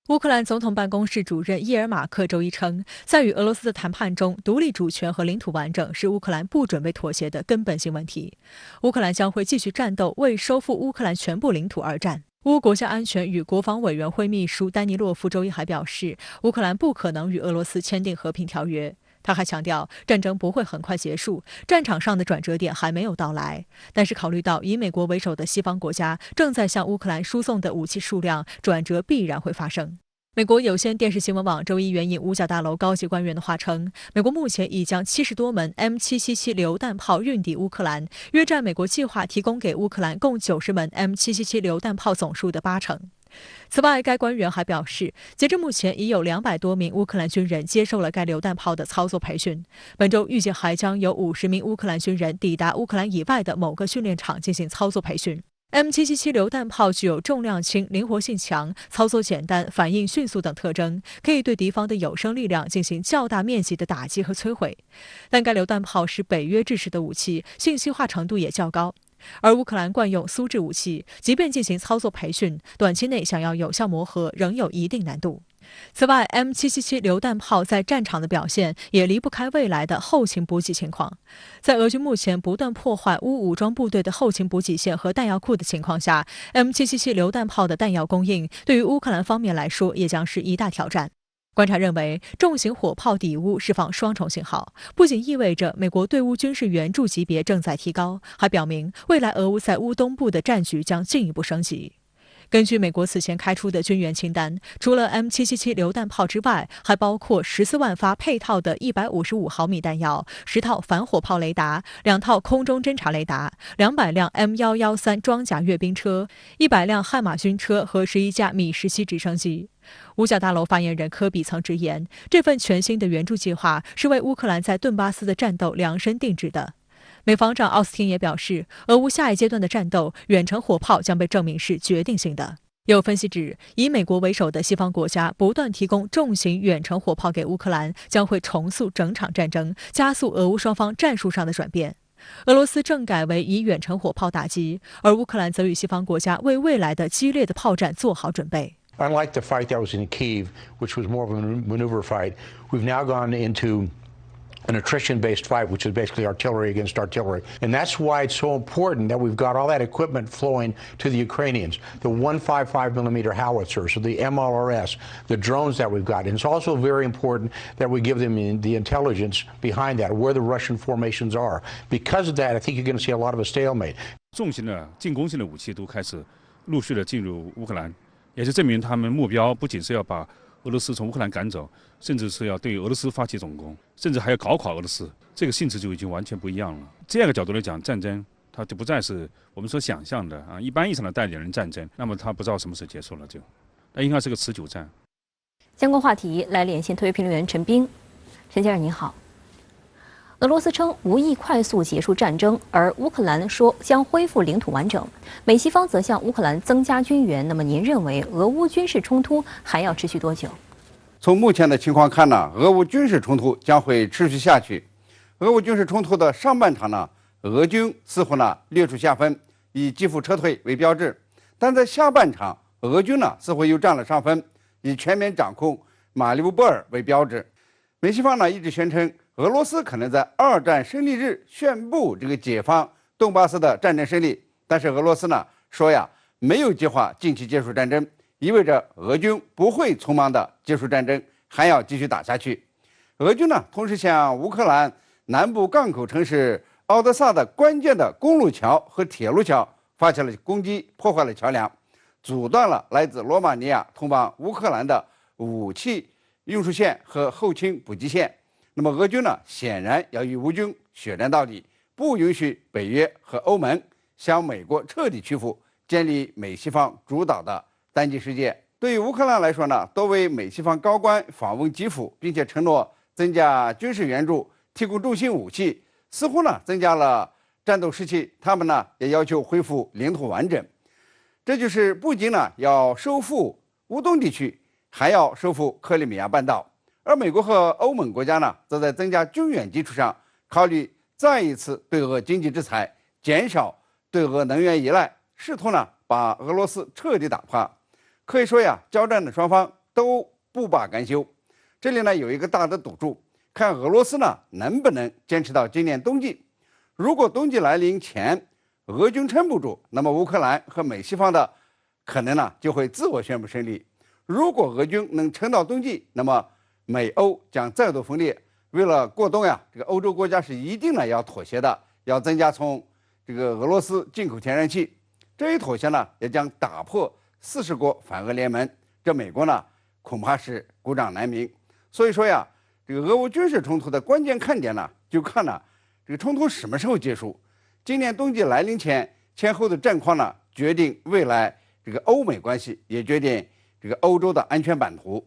乌克兰总统办公室主任伊尔马克周一称，在与俄罗斯的谈判中，独立主权和领土完整是乌克兰不准备妥协的根本性问题。乌克兰将会继续战斗，为收复乌克兰全部领土而战。乌国家安全与国防委员会秘书丹尼洛夫周一还表示，乌克兰不可能与俄罗斯签订和平条约。他还强调，战争不会很快结束，战场上的转折点还没有到来。但是，考虑到以美国为首的西方国家正在向乌克兰输送的武器数量，转折必然会发生。美国有线电视新闻网周一援引五角大楼高级官员的话称，美国目前已将70多门 M777 榴弹炮运抵乌克兰，约占美国计划提供给乌克兰共90门 M777 榴弹炮总数的80%。此外，该官员还表示，截至目前已有200多名乌克兰军人接受了该榴弹炮的操作培训。本周预计还将有50名乌克兰军人抵达乌克兰以外的某个训练场进行操作培训。M777 榴弹炮具有重量轻、灵活性强、操作简单、反应迅速等特征，可以对敌方的有生力量进行较大面积的打击和摧毁。但该榴弹炮是北约制式的武器，信息化程度也较高。而乌克兰惯用苏制武器，即便进行操作培训，短期内想要有效磨合仍有一定难度。此外 ，M777 榴弹炮在战场的表现也离不开未来的后勤补给情况。在俄军目前不断破坏乌武装部队的后勤补给线和弹药库的情况下 ，M777 榴弹炮的弹药供应对于乌克兰方面来说也将是一大挑战。观察认为，重型火炮抵乌释放双重信号，不仅意味着美国对乌军事援助级别正在提高，还表明未来俄乌在乌东部的战局将进一步升级。根据美国此前开出的军援清单，除了 M777 榴弹炮之外，还包括14万发配套的155毫米弹药、10套反火炮雷达、2套空中侦察雷达、200辆 M113装甲阅兵车、100辆悍马军车和11架米17直升机。五角大楼发言人科比曾直言，这份全新的援助计划是为乌克兰在顿巴斯的战斗量身定制的。美防长奥斯汀也表示，俄乌下一阶段的战斗，远程火炮将被证明是决定性的。有分析指，以美国为首的西方国家不断提供重型远程火炮给乌克兰，将会重塑整场战争，加速俄乌双方战术上的转变。俄罗斯正改为以远程火炮打击，而乌克兰则与西方国家为未来的激烈的炮战做好准备。Unlike the fight that was in Kyiv, which was more of a maneuver fight, we've now gone into an attrition-based fight, which is basically artillery against artillery. And that's why it's so important that we've got all that equipment flowing to the Ukrainians, the 155mm howitzers, the MLRS, the drones that we've got. And it's also very important that we give them the intelligence behind that, where the Russian formations are. Because of that, I think you're going to see a lot of a stalemate. 重型的进攻性的武器都开始陆续的进入乌克兰，也就证明他们目标不仅是要把俄罗斯从乌克兰赶走，甚至是要对俄罗斯发起总攻，甚至还要搞垮俄罗斯。这个性质就已经完全不一样了。这样一个角度来讲，战争它就不再是我们所想象的一般意义上的代理人战争，那么它不知道什么时候结束了，那应该是个持久战。相关话题来连线特约评论员陈斌。陈先生您好。俄罗斯称无意快速结束战争，而乌克兰说将恢复领土完整。美西方则向乌克兰增加军援。那么您认为俄乌军事冲突还要持续多久？从目前的情况看呢，俄乌军事冲突将会持续下去。俄乌军事冲突的上半场呢，俄军似乎呢略出下风，以基辅撤退为标志；但在下半场，俄军呢似乎又占了上风，以全面掌控马里乌波尔为标志。美西方呢一直宣称，俄罗斯可能在2战胜利日宣布这个解放顿巴斯的战争胜利，但是俄罗斯呢说呀，没有计划近期结束战争，意味着俄军不会匆忙的结束战争，还要继续打下去。俄军呢同时向乌克兰南部港口城市奥德萨的关键的公路桥和铁路桥发起了攻击，破坏了桥梁，阻断了来自罗马尼亚通往乌克兰的武器运输线和后勤补给线。那么俄军呢显然要与乌军血战到底，不允许北约和欧盟向美国彻底屈服，建立美西方主导的单极世界。对于乌克兰来说呢，多位美西方高官访问基辅，并且承诺增加军事援助，提供重型武器，似乎呢增加了战斗士气。他们呢也要求恢复领土完整，这就是不仅呢要收复乌东地区，还要收复克里米亚半岛。而美国和欧盟国家呢，则在增加军援基础上，考虑再一次对俄经济制裁，减少对俄能源依赖，试图呢把俄罗斯彻底打趴。可以说呀，交战的双方都不罢甘休。这里呢有一个大的赌注，看俄罗斯呢能不能坚持到今年冬季。如果冬季来临前俄军撑不住，那么乌克兰和美西方的可能呢就会自我宣布胜利。如果俄军能撑到冬季，那么美欧将再度分裂。为了过冬呀，这个欧洲国家是一定呢要妥协的，要增加从这个俄罗斯进口天然气。这一妥协呢，也将打破40国反俄联盟。这美国呢恐怕是孤掌难鸣。所以说呀，这个俄乌军事冲突的关键看点呢，就看了这个冲突什么时候结束。今年冬季来临前后的战况呢，决定未来这个欧美关系，也决定这个欧洲的安全版图。